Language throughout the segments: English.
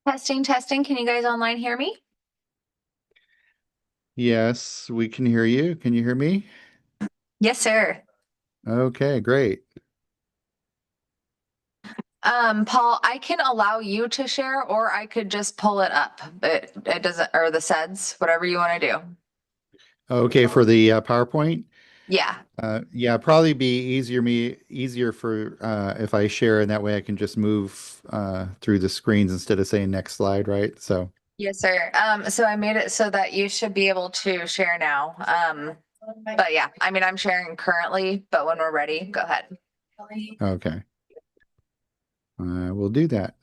Testing, testing. Can you guys online hear me? Yes, we can hear you. Can you hear me? Yes, sir. Okay, great. Paul, I can allow you to share, or I could just pull it up. It doesn't, or the SEDS, whatever you want to do. Okay, for the PowerPoint, Yeah. yeah, probably be easier for if I share, and that way I can just move through the screens instead of saying next slide, right? So, Yes, sir. So I made it so that you should be able to share now. But yeah, I mean, I'm sharing currently, but when we're ready, go ahead. okay, we'll do that.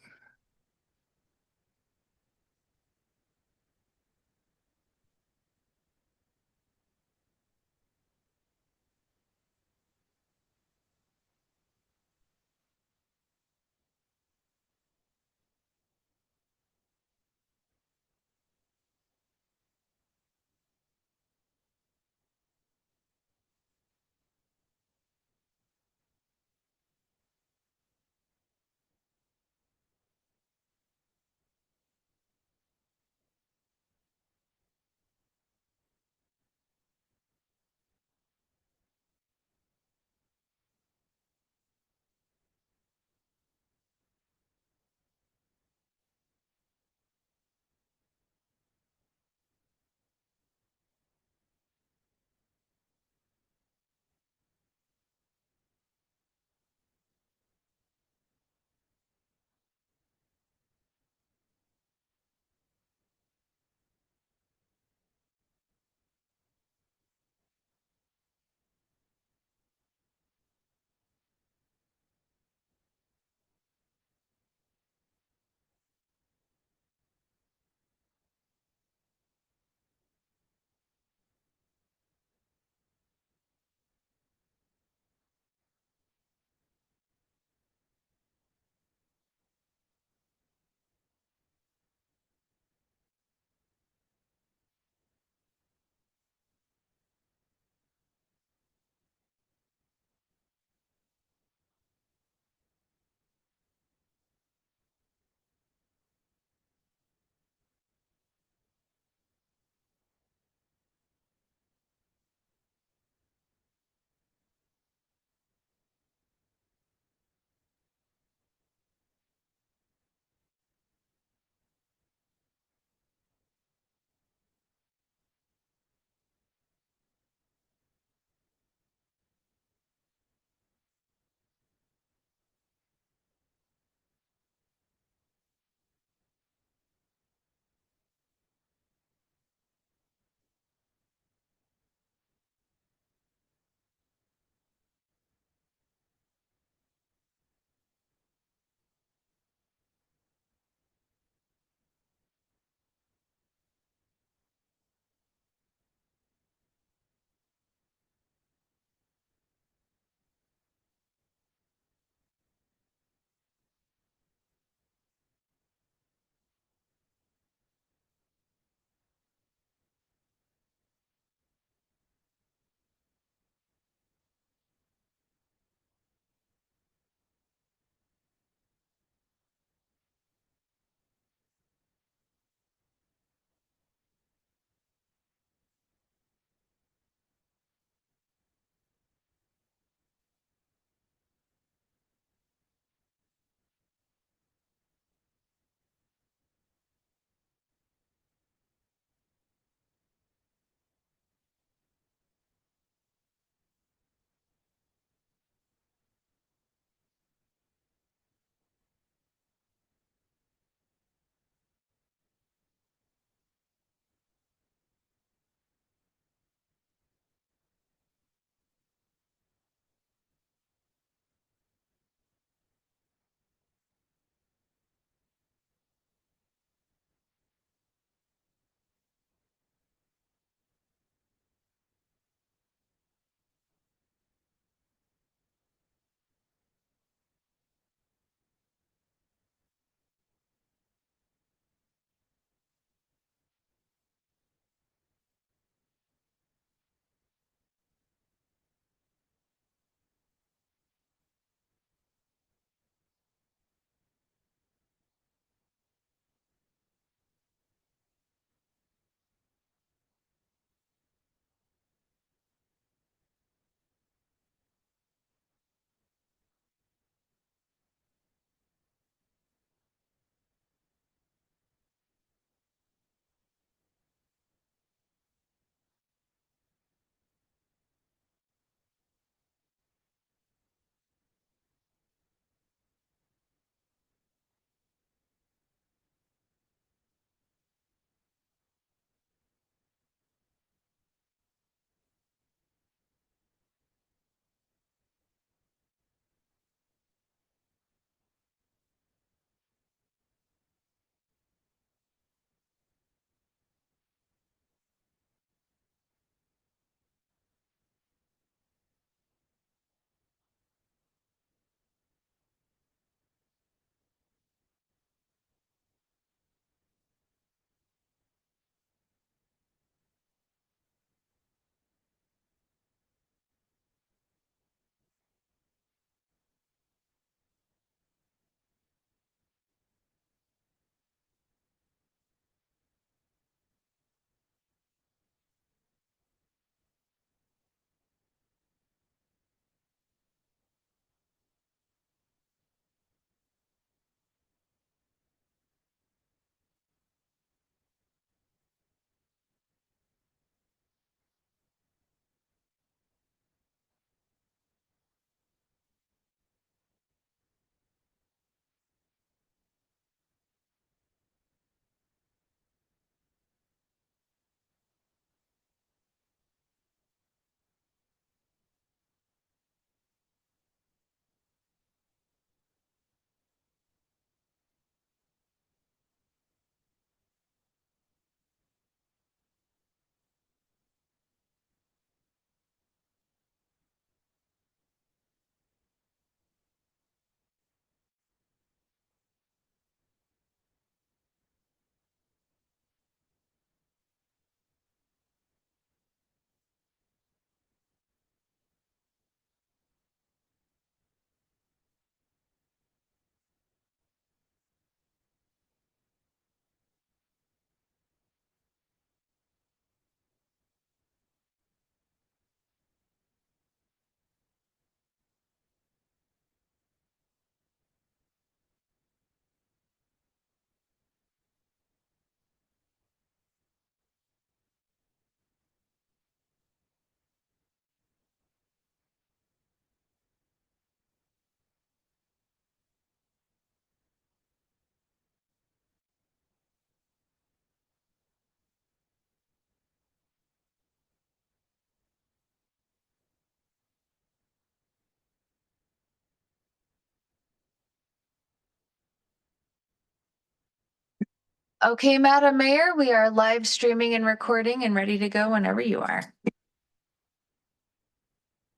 Okay, Madam Mayor, we are live streaming and recording and ready to go whenever you are.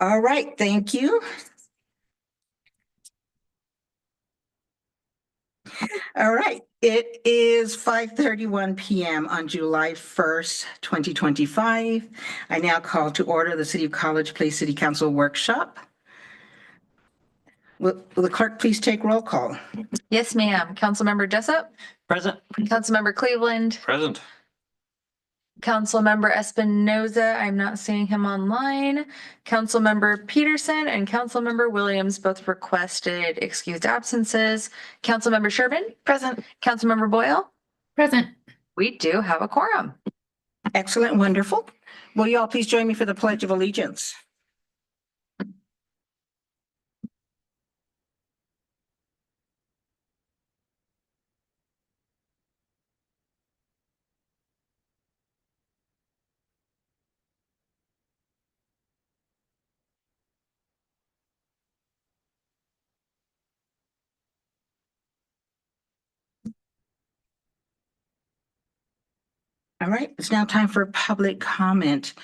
All right, thank you. All right, it is 5:31 p.m. on July 1st, 2025. I now call to order the City of College Place City Council workshop. Will the clerk please take roll call? Yes, ma'am. Councilmember Jessup, Present. Councilmember Cleveland, Present. Councilmember Espinoza, I'm not seeing him online. Councilmember Peterson and Councilmember Williams both requested excused absences. Councilmember Sherbin? Present. Councilmember Boyle? Present. We do have a quorum. Excellent, wonderful. Will you all please join me for the Pledge of Allegiance? All right, it's now time for public comment.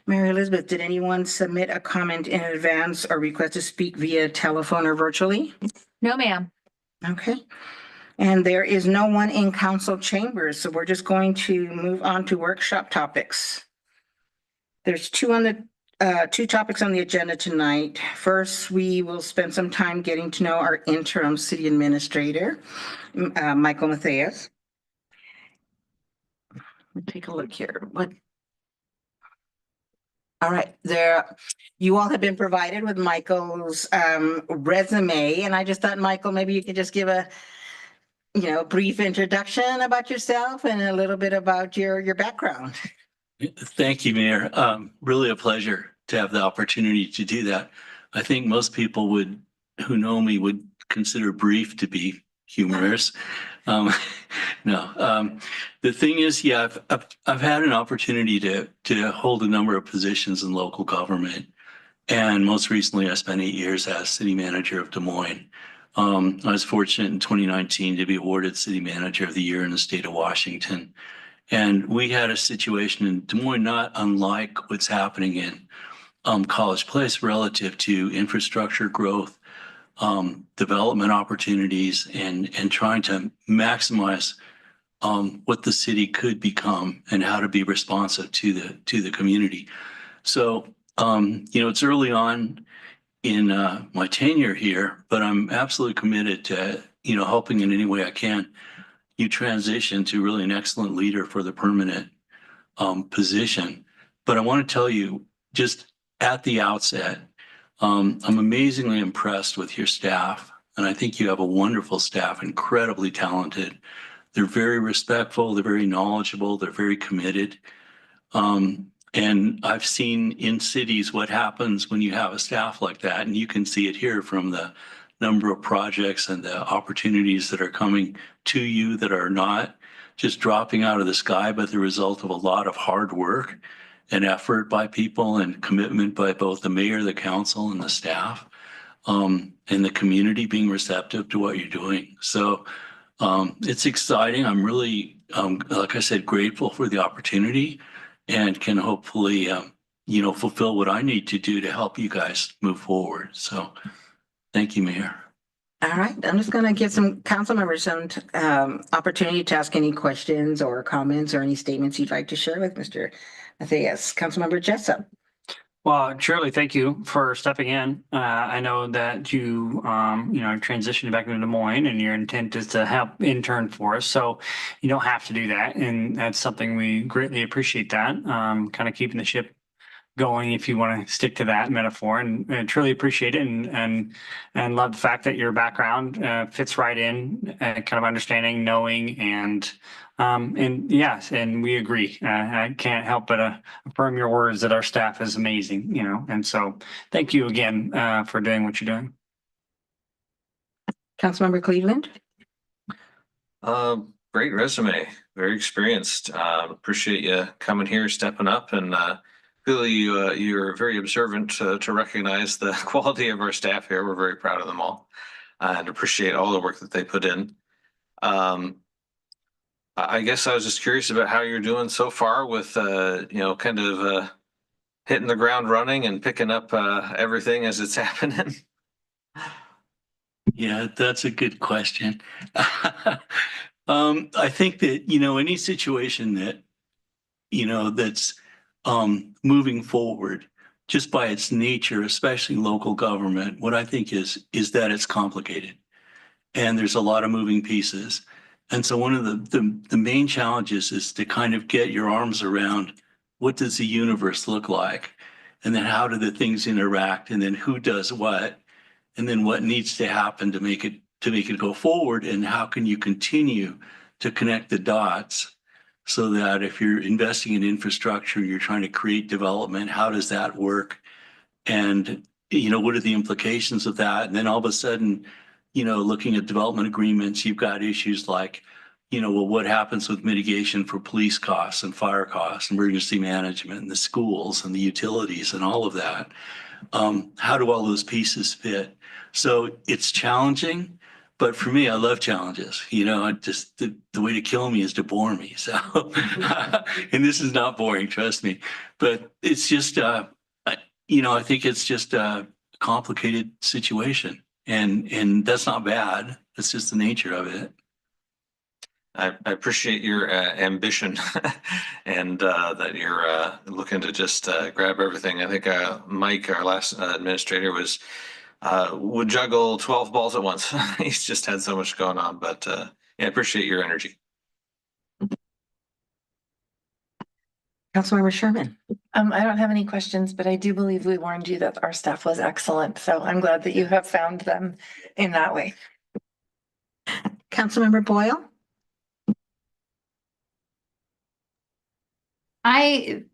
Mary Elizabeth, did anyone submit a comment in advance or request to speak via telephone or virtually? No, ma'am. Okay. And there is no one in council chambers, so we're just going to move on to workshop topics. There's two topics on the agenda tonight. First, we will spend some time getting to know our interim city administrator, Michael Matthias. Let me take a look here. All right, you all have been provided with Michael's resume, and I just thought, Michael, maybe you could just give a brief introduction about yourself and a little bit about your background. Thank you, Mayor. Really a pleasure to have the opportunity to do that. I think most people who know me would consider brief to be humorous. No, the thing is, yeah, I've had an opportunity to hold a number of positions in local government. And most recently, I spent 8 years as city manager of Des Moines. I was fortunate in 2019 to be awarded City Manager of the Year in the state of Washington. And we had a situation in Des Moines not unlike what's happening in College Place relative to infrastructure growth, development opportunities, and trying to maximize what the city could become and how to be responsive to the community. So, it's early on in my tenure here, but I'm absolutely committed to, helping in any way I can you transition to really an excellent leader for the permanent position. But I want to tell you just at the outset, I'm amazingly impressed with your staff. And I think you have a wonderful staff, incredibly talented. They're very respectful. They're very knowledgeable. They're very committed. And I've seen in cities what happens when you have a staff like that. And you can see it here from the number of projects and the opportunities that are coming to you that are not just dropping out of the sky, but the result of a lot of hard work and effort by people and commitment by both the mayor, the council, and the staff, and the community being receptive to what you're doing. So it's exciting. I'm really, like I said, grateful for the opportunity and can hopefully, fulfill what I need to do to help you guys move forward. So thank you, Mayor. All right, I'm just going to give some council members some opportunity to ask any questions or comments or any statements you'd like to share with Mr. Matthias. Councilmember Jessup. Well, Shirley, thank you for stepping in. I know that you transitioned back into Des Moines and your intent is to help intern for us. So you don't have to do that. And that's something we greatly appreciate that, kind of keeping the ship going, if you want to stick to that metaphor, and truly appreciate it and love the fact that your background fits right in, kind of understanding, knowing, and yes, and we agree. I can't help but affirm your words that our staff is amazing, and so thank you again for doing what you're doing. Councilmember Cleveland. Great resume, very experienced. Appreciate you coming here, stepping up, and feel you're very observant to recognize the quality of our staff here. We're very proud of them all and appreciate all the work that they put in. I guess I was just curious about how you're doing so far with, kind of hitting the ground running and picking up everything as it's happening. Yeah, that's a good question. I think that, any situation that, that's moving forward, just by its nature, especially local government, what I think is that it's complicated. And there's a lot of moving pieces. And so one of the main challenges is to kind of get your arms around what does the universe look like? And then how do the things interact? And then who does what? And then what needs to happen to make it go forward? And how can you continue to connect the dots so that if you're investing in infrastructure, you're trying to create development, how does that work? And, what are the implications of that? And then all of a sudden, looking at development agreements, you've got issues like, well, what happens with mitigation for police costs and fire costs, emergency management, and the schools and the utilities and all of that? How do all those pieces fit? So it's challenging, but for me, I love challenges. I just the way to kill me is to bore me. So, and this is not boring, trust me. But it's just, I think it's just a complicated situation. And that's not bad. That's just the nature of it. I appreciate your ambition and that you're looking to just grab everything. I think Mike, our last administrator, would juggle 12 balls at once. He's just had so much going on, but I appreciate your energy. Councilmember Sherman. I don't have any questions, but I do believe we warned you that our staff was excellent. So I'm glad that you have found them in that way. Councilmember Boyle.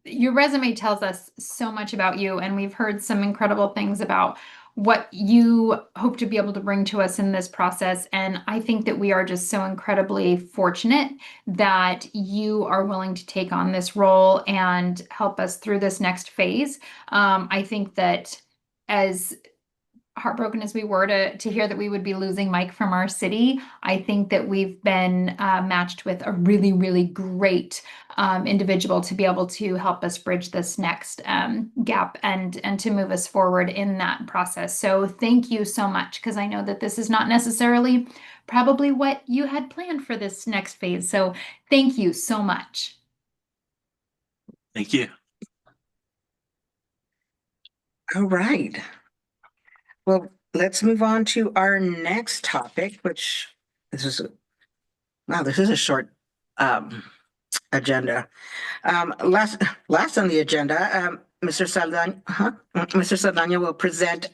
Your resume tells us so much about you, and we've heard some incredible things about what you hope to be able to bring to us in this process. And I think that we are just so incredibly fortunate that you are willing to take on this role and help us through this next phase. I think that as heartbroken as we were to hear that we would be losing Mike from our city, I think that we've been matched with a really, really great individual to be able to help us bridge this next gap and to move us forward in that process. So thank you so much, because I know that this is not necessarily probably what you had planned for this next phase. So thank you so much. Thank you. All right. Well, let's move on to our next topic, which this is a short agenda. Last on the agenda, Mr. Saldana will present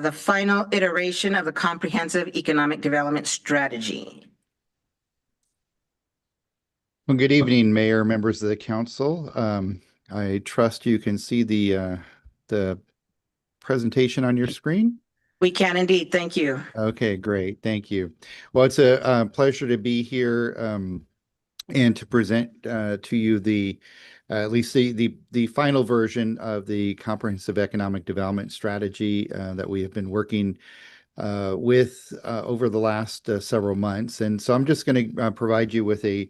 the final iteration of the comprehensive economic development strategy. Well, good evening, Mayor, members of the council. I trust you can see the presentation on your screen. We can indeed. Thank you. Okay, great. Thank you. Well, it's a pleasure to be here and to present to you at least the final version of the comprehensive economic development strategy that we have been working with over the last several months. And so I'm just going to provide you with a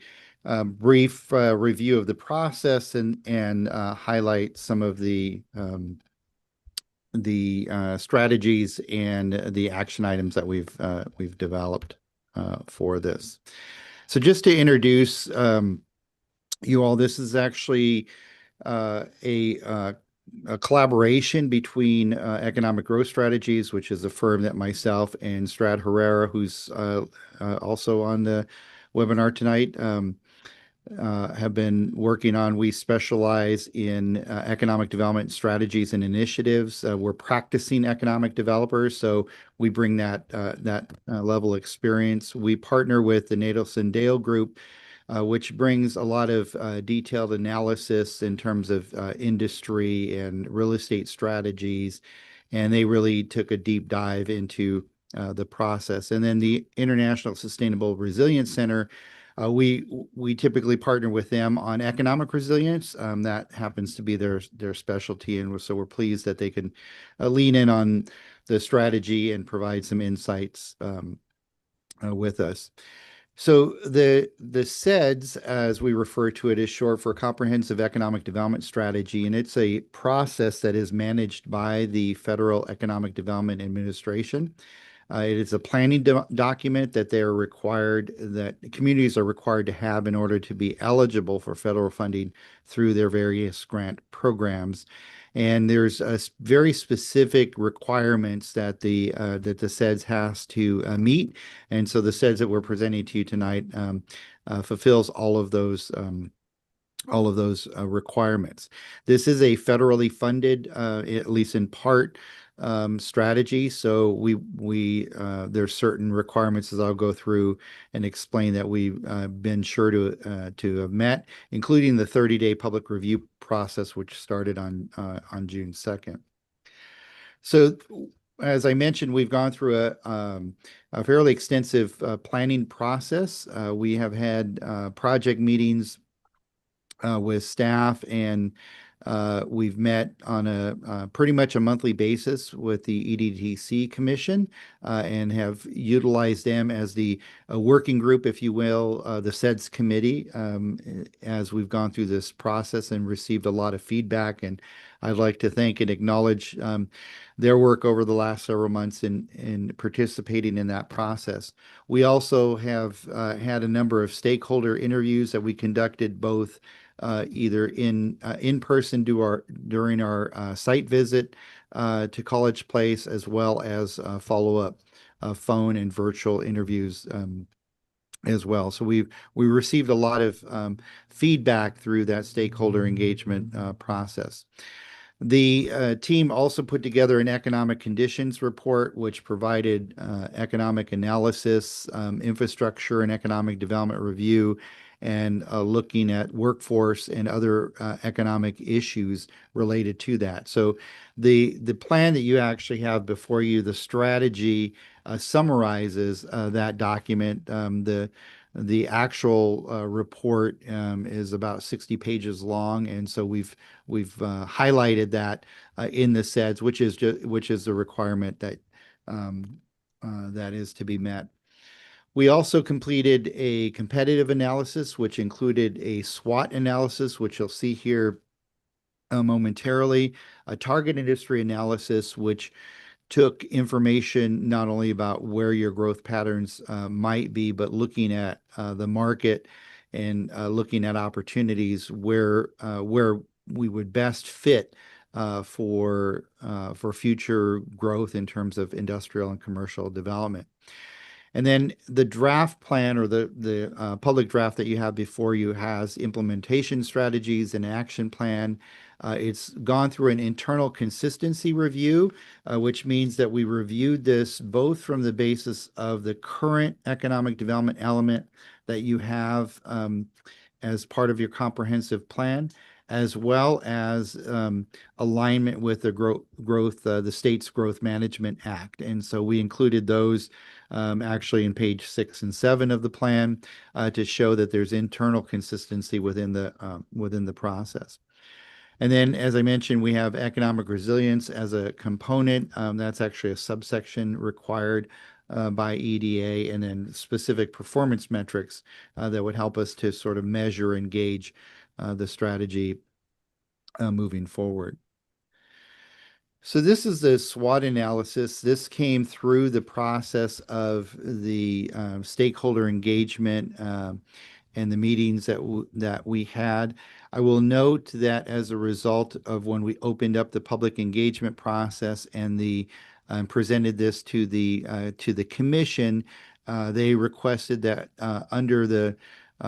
brief review of the process and highlight some of the strategies and the action items that we've developed for this. So just to introduce you all, this is actually a collaboration between Economic Growth Strategies, which is a firm that myself and Strad Herrera, who's also on the webinar tonight, have been working on. We specialize in economic development strategies and initiatives. We're practicing economic developers, so we bring that level of experience. We partner with the Nadelson Dale Group, which brings a lot of detailed analysis in terms of industry and real estate strategies, and they really took a deep dive into the process. And then the International Sustainable Resilience Center, we typically partner with them on economic resilience. That happens to be their specialty, and so we're pleased that they can lean in on the strategy and provide some insights with us. So the CEDS, as we refer to it, is short for Comprehensive Economic Development Strategy, and it's a process that is managed by the Federal Economic Development Administration. It is a planning document that they are required, that communities are required to have in order to be eligible for federal funding through their various grant programs. And there's very specific requirements that the CEDS has to meet. And so the CEDS that we're presenting to you tonight fulfills all of those requirements. This is a federally funded, at least in part, strategy. So there's certain requirements, as I'll go through and explain, that we've been sure to have met, including the 30-day public review process, which started on June 2nd. So as I mentioned, we've gone through a fairly extensive planning process. We have had project meetings with staff, and we've met on a pretty much a monthly basis with the EDTC Commission and have utilized them as the working group, if you will, the CEDS committee, as we've gone through this process and received a lot of feedback. And I'd like to thank and acknowledge their work over the last several months in participating in that process. We also have had a number of stakeholder interviews that we conducted, both either in person during our site visit to College Place, as well as follow-up phone and virtual interviews as well. So we received a lot of feedback through that stakeholder engagement process. The team also put together an economic conditions report, which provided economic analysis, infrastructure and economic development review, and looking at workforce and other economic issues related to that. So the plan that you actually have before you, the strategy, summarizes that document. The actual report is about 60 pages long, and so we've highlighted that in the CEDS, which is the requirement that that is to be met. We also completed a competitive analysis, which included a SWOT analysis, which you'll see here momentarily, a target industry analysis, which took information not only about where your growth patterns might be, but looking at the market and looking at opportunities where we would best fit for future growth in terms of industrial and commercial development. And then the draft plan, or the public draft that you have before you, has implementation strategies and action plan. It's gone through an internal consistency review, which means that we reviewed this both from the basis of the current economic development element that you have as part of your comprehensive plan, as well as alignment with the state's Growth Management Act. And so we included those actually in page 6 and 7 of the plan to show that there's internal consistency within the process. And then, as I mentioned, we have economic resilience as a component. That's actually a subsection required by EDA, and then specific performance metrics that would help us to sort of measure and gauge the strategy moving forward. So this is the SWOT analysis. This came through the process of the stakeholder engagement and the meetings that we had. I will note that as a result of when we opened up the public engagement process and presented this to the commission, they requested that under the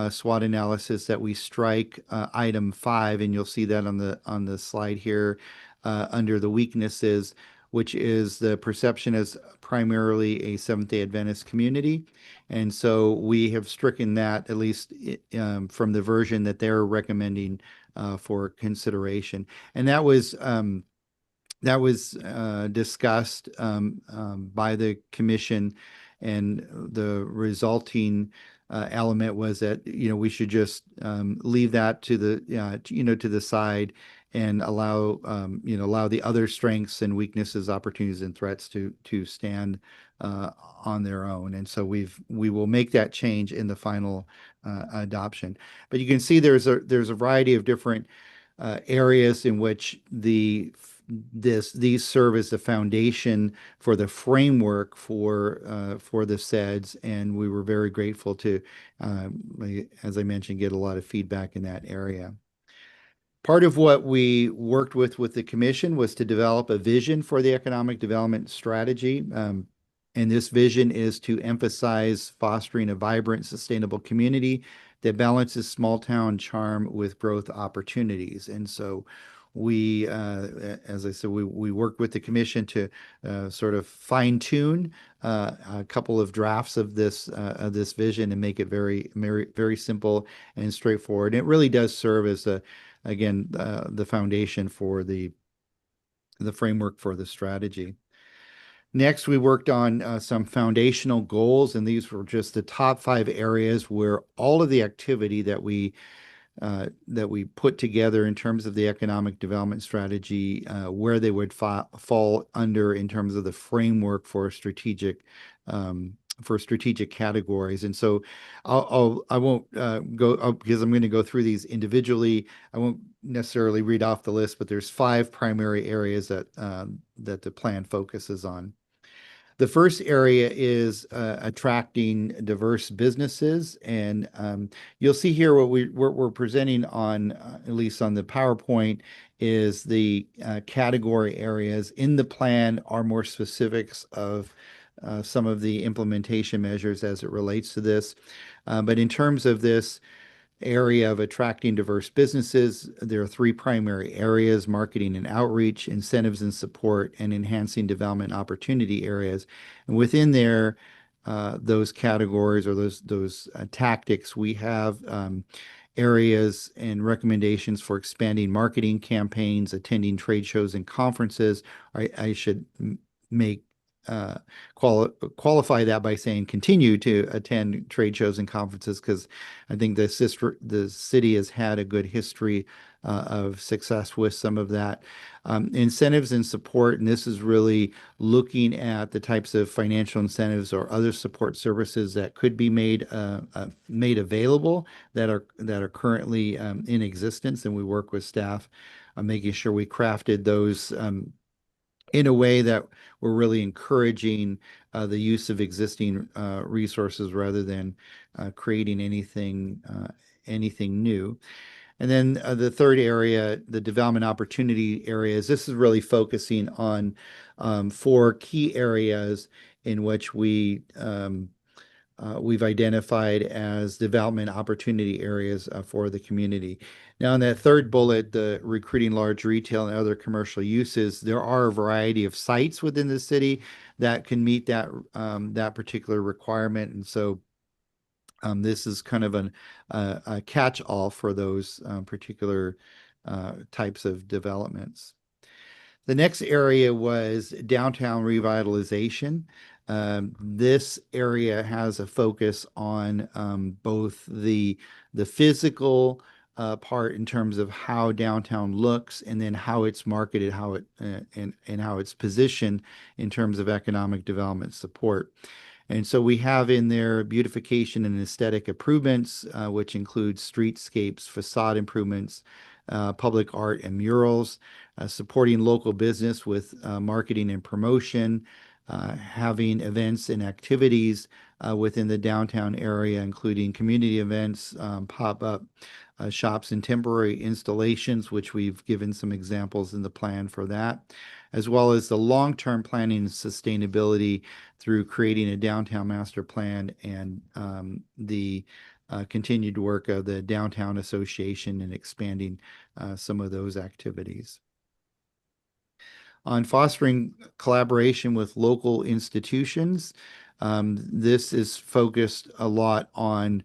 SWOT analysis that we strike item 5, and you'll see that on the slide here under the weaknesses, which is the perception as primarily a Seventh-day Adventist community. And so we have stricken that, at least from the version that they're recommending for consideration. And that was discussed by the commission, and the resulting element was that we should just leave that to the to the side and allow, allow the other strengths and weaknesses, opportunities and threats to stand on their own. And so we will make that change in the final adoption. But you can see there's a variety of different areas in which these serve as the foundation for the framework for the SEDS, and we were very grateful to, as I mentioned, get a lot of feedback in that area. Part of what we worked with the commission was to develop a vision for the economic development strategy. And this vision is to emphasize fostering a vibrant, sustainable community that balances small town charm with growth opportunities. And so we, as I said, we worked with the commission to sort of fine tune a couple of drafts of this vision and make it very, very, very simple and straightforward. And it really does serve as again, the foundation for the framework for the strategy. Next, we worked on some foundational goals, and these were just the top 5 areas where all of the activity that we put together in terms of the economic development strategy, where they would fall under in terms of the framework for strategic categories. And so I won't go because I'm going to go through these individually. I won't necessarily read off the list, but there's 5 primary areas that the plan focuses on. The first area is attracting diverse businesses, and you'll see here what we're presenting on, at least on the PowerPoint, is the category areas. In the plan are more specifics of some of the implementation measures as it relates to this. But in terms of this area of attracting diverse businesses, there are 3 primary areas: marketing and outreach, incentives and support, and enhancing development opportunity areas. And within there, those categories or those tactics, we have areas and recommendations for expanding marketing campaigns, attending trade shows and conferences. I should make qualify that by saying continue to attend trade shows and conferences, because I think the city has had a good history of success with some of that. Incentives and support, and this is really looking at the types of financial incentives or other support services that could be made available that are currently in existence, and we work with staff on making sure we crafted those in a way that we're really encouraging the use of existing resources rather than creating anything new. And then the third area, the development opportunity areas, this is really focusing on 4 key areas in which we've identified as development opportunity areas for the community. Now, in that third bullet, the recruiting large retail and other commercial uses, there are a variety of sites within the city that can meet that particular requirement. And so this is kind of a catch-all for those particular types of developments. The next area was downtown revitalization. This area has a focus on both the physical part in terms of how downtown looks, and then how it's marketed, how it's positioned in terms of economic development support. And so we have in there beautification and aesthetic improvements, which includes streetscapes, facade improvements, public art and murals, supporting local business with marketing and promotion, having events and activities within the downtown area, including community events, pop-up shops and temporary installations, which we've given some examples in the plan for that, as well as the long-term planning and sustainability through creating a downtown master plan and the continued work of the Downtown Association and expanding some of those activities. On fostering collaboration with local institutions, this is focused a lot on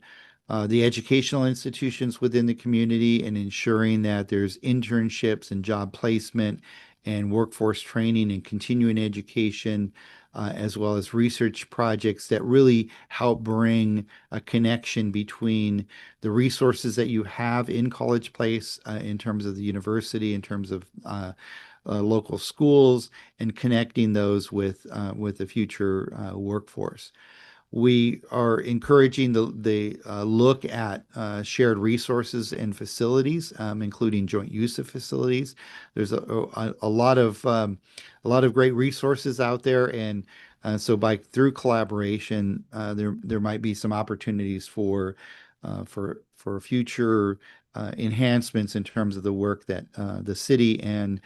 the educational institutions within the community and ensuring that there's internships and job placement and workforce training and continuing education as well as research projects that really help bring a connection between the resources that you have in College Place in terms of the university, in terms of local schools, and connecting those with the future workforce. We are encouraging the look at shared resources and facilities, including joint use of facilities. There's a lot of great resources out there, and so through collaboration, there might be some opportunities for future enhancements in terms of the work that the city and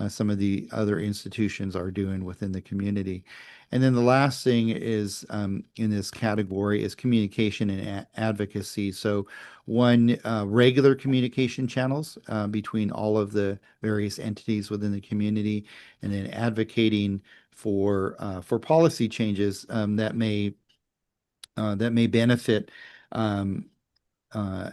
some of the other institutions are doing within the community. And then the last thing is in this category is communication and advocacy. So one, regular communication channels between all of the various entities within the community, and then advocating for policy changes that may benefit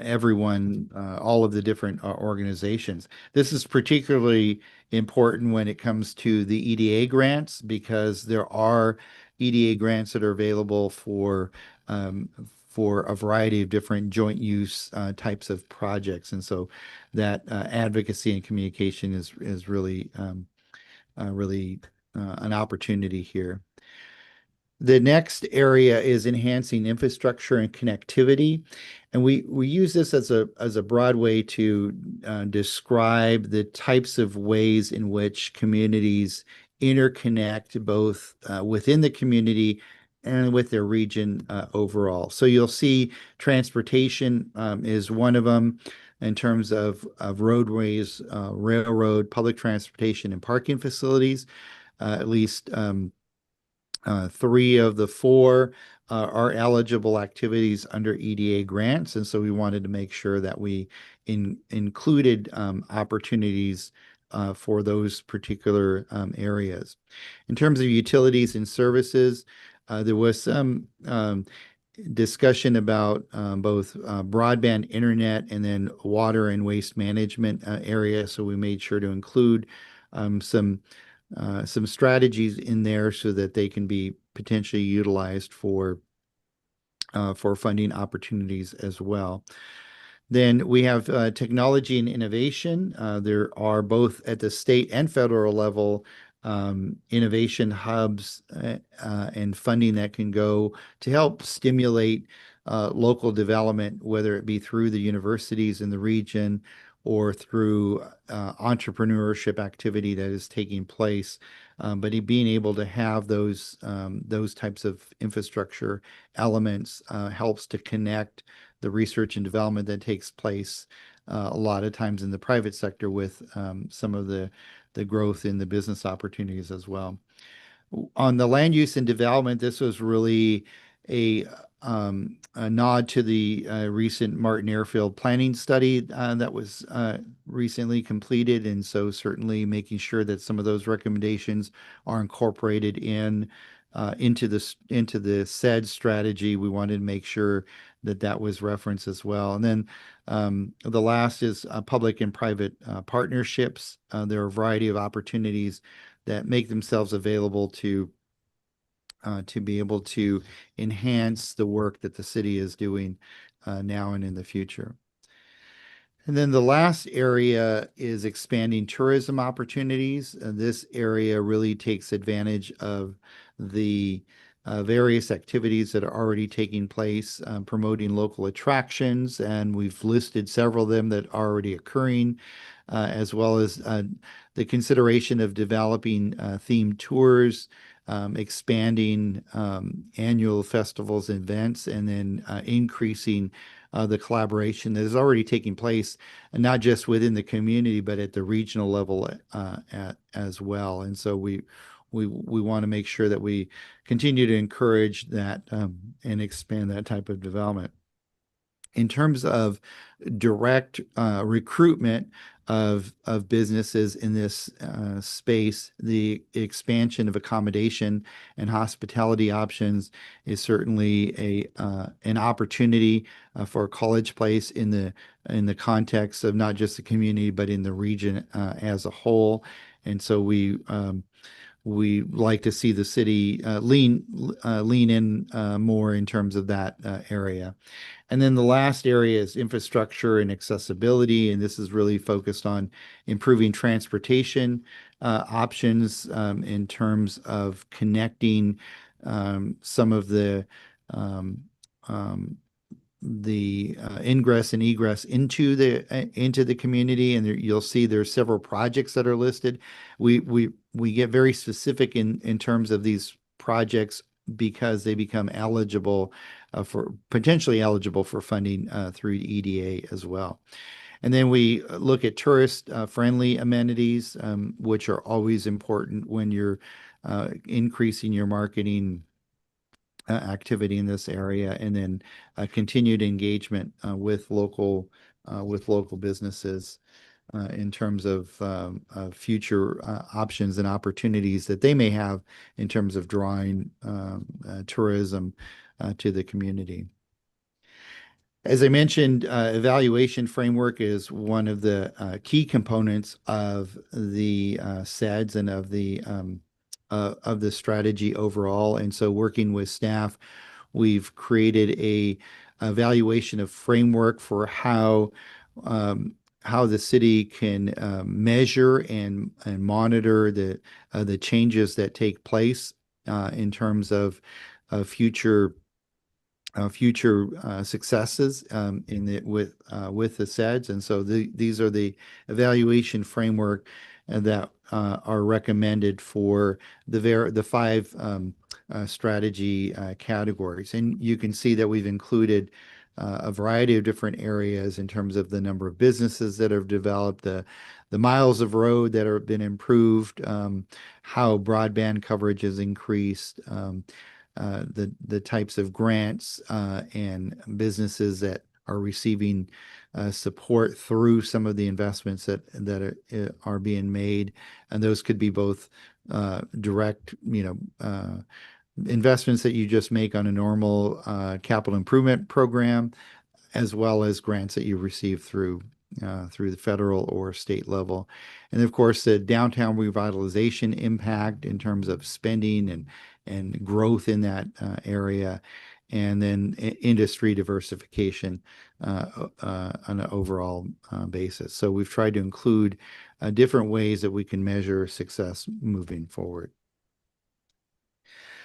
everyone, all of the different organizations. This is particularly important when it comes to the EDA grants, because there are EDA grants that are available for a variety of different joint use types of projects. And so that advocacy and communication is really an opportunity here. The next area is enhancing infrastructure and connectivity. And we use this as a broad way to describe the types of ways in which communities interconnect both within the community and with their region overall. So you'll see transportation is one of them in terms of roadways, railroad, public transportation, and parking facilities. At least 3 of the 4 are eligible activities under EDA grants. And so we wanted to make sure that we included opportunities for those particular areas. In terms of utilities and services, there was some discussion about both broadband internet and then water and waste management area. So we made sure to include some strategies in there so that they can be potentially utilized for funding opportunities as well. Then we have technology and innovation. There are both at the state and federal level innovation hubs and funding that can go to help stimulate local development, whether it be through the universities in the region or through entrepreneurship activity that is taking place. But being able to have those types of infrastructure elements helps to connect the research and development that takes place a lot of times in the private sector with some of the growth in the business opportunities as well. On the land use and development, this was really a nod to the recent Martin Airfield planning study that was recently completed. And so certainly making sure that some of those recommendations are incorporated into the said strategy. We wanted to make sure that was referenced as well. And then the last is public and private partnerships. There are a variety of opportunities that make themselves available to be able to enhance the work that the city is doing now and in the future. And then the last area is expanding tourism opportunities. This area really takes advantage of the various activities that are already taking place, promoting local attractions, and we've listed several of them that are already occurring, as well as the consideration of developing themed tours, expanding annual festivals and events, and then increasing the collaboration that is already taking place, and not just within the community, but at the regional level as well. And so we want to make sure that we continue to encourage that and expand that type of development. In terms of direct recruitment of businesses in this space, the expansion of accommodation and hospitality options is certainly an opportunity for College Place in the context of not just the community, but in the region as a whole. And so we we like to see the city lean in more in terms of that area. And then the last area is infrastructure and accessibility, and this is really focused on improving transportation options in terms of connecting some of the ingress and egress into the community, and you'll see there's several projects that are listed. We get very specific in terms of these projects because they become eligible potentially eligible for funding through EDA as well. And then we look at tourist friendly amenities, which are always important when you're increasing your marketing activity in this area, and then continued engagement with local businesses in terms of future options and opportunities that they may have in terms of drawing tourism to the community. As I mentioned, evaluation framework is one of the key components of the SEDS and of the strategy overall. And so working with staff, we've created a evaluation of framework for how the city can measure and monitor the changes that take place in terms of future successes with the SEDS. And so these are the evaluation framework that are recommended for the five strategy categories. And you can see that we've included a variety of different areas in terms of the number of businesses that have developed, the miles of road that have been improved, how broadband coverage has increased, the types of grants and businesses that are receiving support through some of the investments that are being made. And those could be both direct, investments that you just make on a normal capital improvement program, as well as grants that you receive through the federal or state level. And of course, the downtown revitalization impact in terms of spending and growth in that area, and then industry diversification on an overall basis. So we've tried to include different ways that we can measure success moving forward.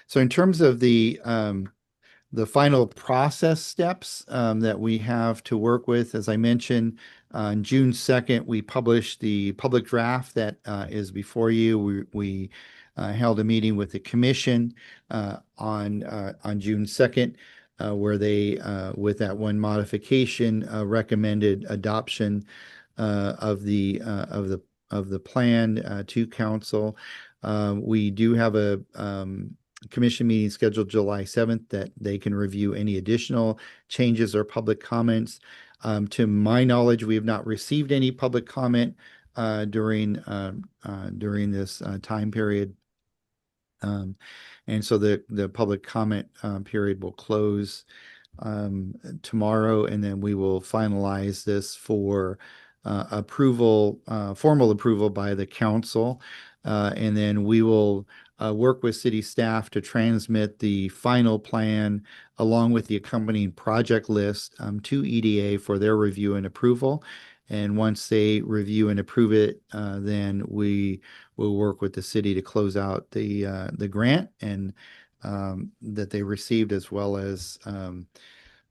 So in terms of the final process steps that we have to work with, as I mentioned, on June 2nd, we published the public draft that is before you. We held a meeting with the commission on June 2nd, where they, with that one modification, recommended adoption of the plan to council. We do have a commission meeting scheduled July 7th that they can review any additional changes or public comments. To my knowledge, we have not received any public comment during this time period. And so the public comment period will close tomorrow, and then we will finalize this for formal approval by the council. And then we will work with city staff to transmit the final plan along with the accompanying project list to EDA for their review and approval. And once they review and approve it, then we will work with the city to close out the grant and that they received, as well as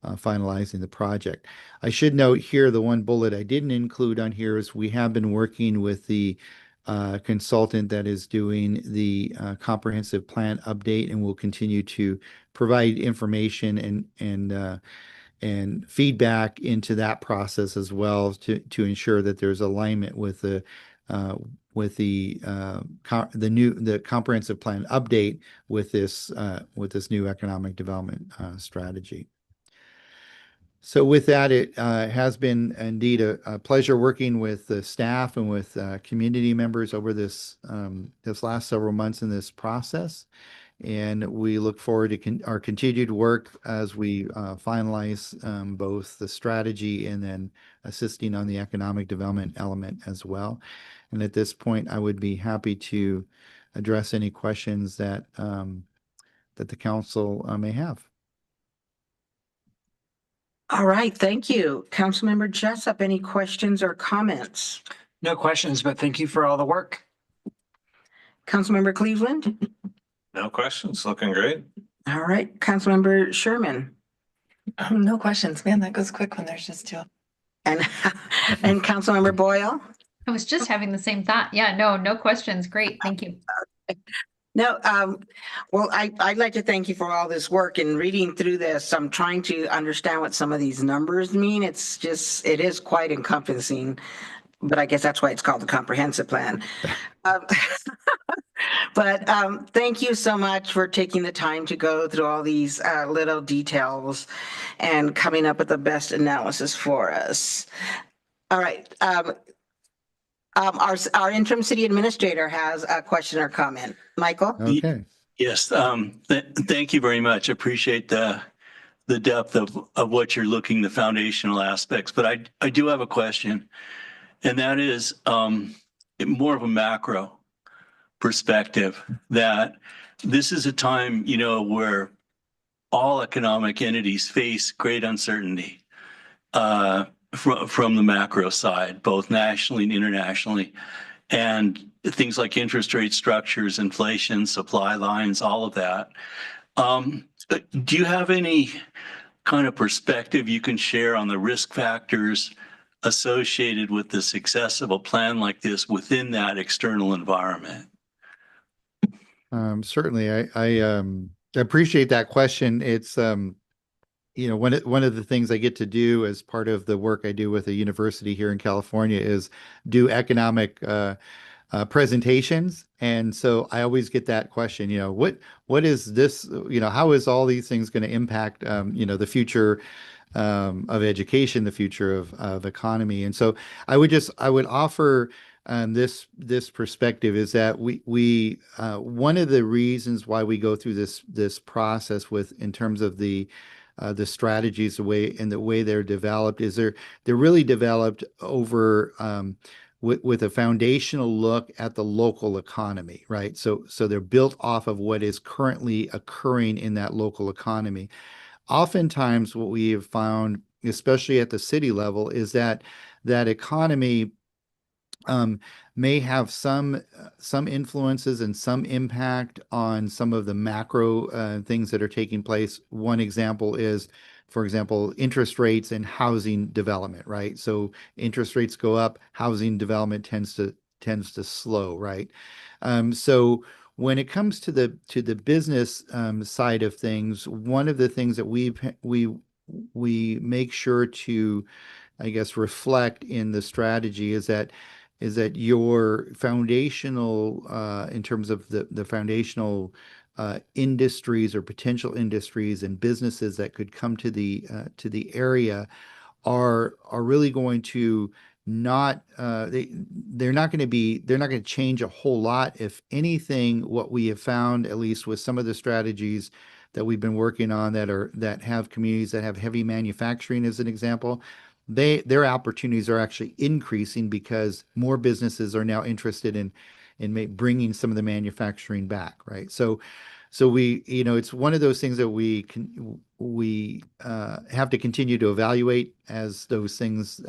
finalizing the project. I should note here, the one bullet I didn't include on here is we have been working with the consultant that is doing the comprehensive plan update, and will continue to provide information and feedback into that process as well, to ensure that there's alignment with the comprehensive plan update with this new economic development strategy. So with that, it has been indeed a pleasure working with the staff and with community members over this last several months in this process. And we look forward to our continued work as we finalize both the strategy and then assisting on the economic development element as well. And at this point, I would be happy to address any questions that that the council may have. All right, thank you. Councilmember Jessup, any questions or comments? No questions, but thank you for all the work. Councilmember Cleveland? No questions. Looking great. All right, Councilmember Sherman No questions, man. That goes quick when there's just two. and and Councilmember Boyle? I was just having the same thought. Yeah, no questions. Great. Thank you. No, well, I'd like to thank you for all this work and reading through this. I'm trying to understand what some of these numbers mean. It's just, it is quite encompassing, but I guess that's why it's called the comprehensive plan. But thank you so much for taking the time to go through all these little details and coming up with the best analysis for us. All right. Our interim city administrator has a question or comment. Michael? Okay. Yes, thank you very much. Appreciate the depth of what you're looking, the foundational aspects. But I do have a question, and that is more of a macro perspective, that this is a time, you know, where all economic entities face great uncertainty from the macro side, both nationally and internationally. And things like interest rate structures, inflation, supply lines, all of that. Do you have any kind of perspective you can share on the risk factors associated with the success of a plan like this within that external environment? Certainly, I appreciate that question. It's you know, one of the things I get to do as part of the work I do with a university here in California is do economic presentations. And so I always get that question, you know, what is this, you know, how is all these things going to impact, you know, the future of education, the future of economy? And so I would offer this perspective is that we one of the reasons why we go through this process in terms of the strategies, the way they're developed is they're really developed over with a foundational look at the local economy, right? So they're built off of what is currently occurring in that local economy. Oftentimes, what we have found, especially at the city level, is that economy may have some influences and some impact on some of the macro things that are taking place. One example is, for example, interest rates and housing development, right? So interest rates go up, housing development tends to slow, right? So when it comes to the business side of things, one of the things that we make sure to, I guess, reflect in the strategy is that your foundational, in terms of the foundational industries or potential industries and businesses that could come to the area are really going to not they're not going to change a whole lot. If anything, what we have found, at least with some of the strategies that we've been working on that have communities that have heavy manufacturing as an example, their opportunities are actually increasing because more businesses are now interested in bringing some of the manufacturing back, right? So we, you know, it's one of those things that we have to continue to evaluate as those things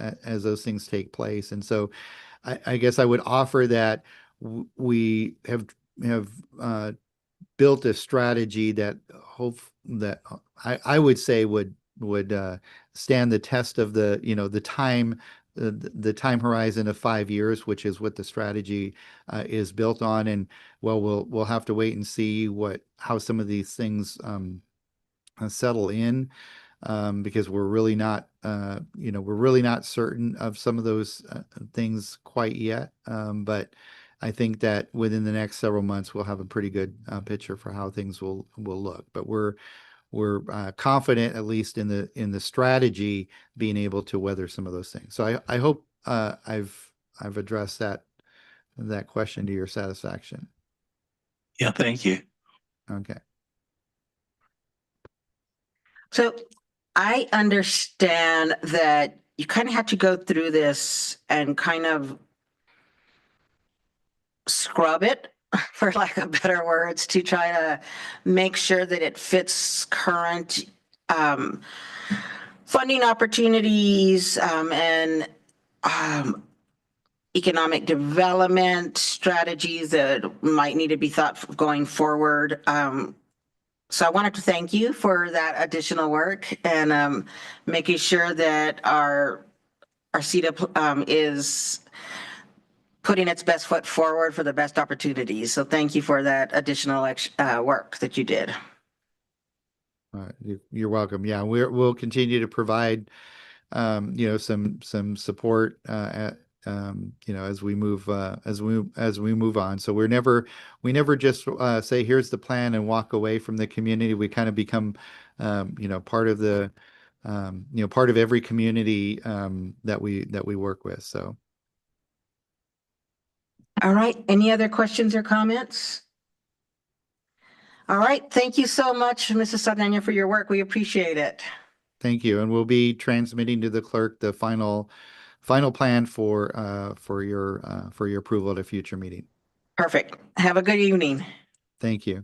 take place. And so I guess I would offer that we have built a strategy that I would say would stand the test of the time horizon of 5 years, which is what the strategy is built on. And well, we'll have to wait and see how some of these things settle in, because we're really not certain of some of those things quite yet. But I think that within the next several months, we'll have a pretty good picture for how things will look. But we're confident, at least in the strategy, being able to weather some of those things. So I hope I've addressed that question to your satisfaction. Yeah, thank you. Okay. So I understand that you kind of had to go through this and kind of scrub it for lack of better words, to try to make sure that it fits current funding opportunities and economic development strategies that might need to be thought going forward. So I wanted to thank you for that additional work and making sure that our CETA is putting its best foot forward for the best opportunities. So thank you for that additional work that you did. You're welcome. Yeah, we'll continue to provide, some support, as we move on. So we never just say, here's the plan and walk away from the community. We kind of become, part of the, part of every community that we work with. So. All right. Any other questions or comments? All right. Thank you so much, Mrs. Saldana, for your work. We appreciate it. Thank you. And we'll be transmitting to the clerk the final plan for your approval at a future meeting. Perfect. Have a good evening. Thank you.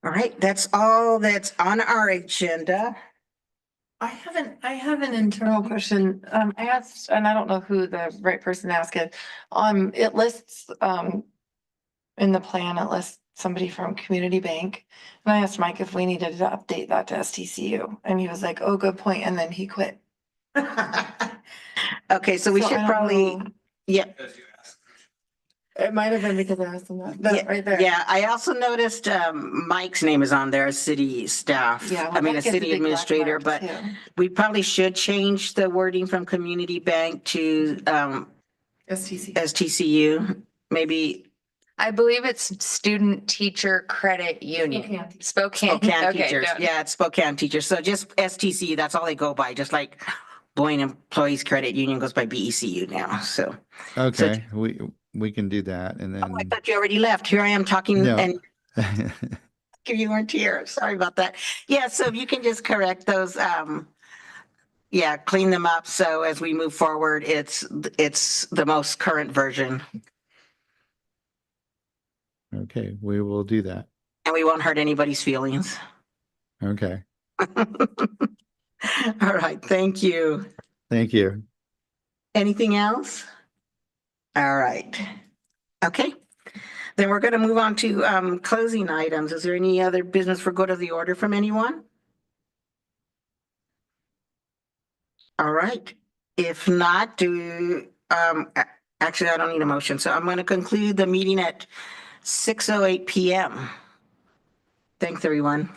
All right. That's all that's on our agenda. I have an internal question. I asked, and I don't know who the right person to ask it. It lists, in the plan, it lists somebody from Community Bank. And I asked Mike if we needed to update that to STCU, and he was like, oh, good point. And then he quit. Okay, so we So I should don't probably, know. yeah. It might have been because I asked him that right there. Yeah, I also noticed Mike's name is on there as city staff. Yeah. I mean, a Mike gets city big black administrator, mark, but too. we probably should change the wording from Community Bank to STC. STCU. Maybe I believe it's Student Teacher Credit Union. Spokane. Spokane Okay, teachers. got it. Yeah, it's Spokane teachers. So just STCU, that's all they go by, just like Boyne Employees Credit Union goes by BECU now, so. Okay, we can do that, and then. Oh, I thought you already left. Here I am talking No. and you weren't here. Sorry about that. Yeah, so if you can just correct those, clean them up. So as we move forward, it's the most current version Okay, we will do that. and we won't hurt anybody's feelings. Okay, All right, thank you. thank you. Anything else? All right. Okay. Then we're going to move on to closing items. Is there any other business for good of the order from anyone? All right. If not, actually, I don't need a motion. So I'm going to conclude the meeting at 6:08 p.m. Thanks, everyone.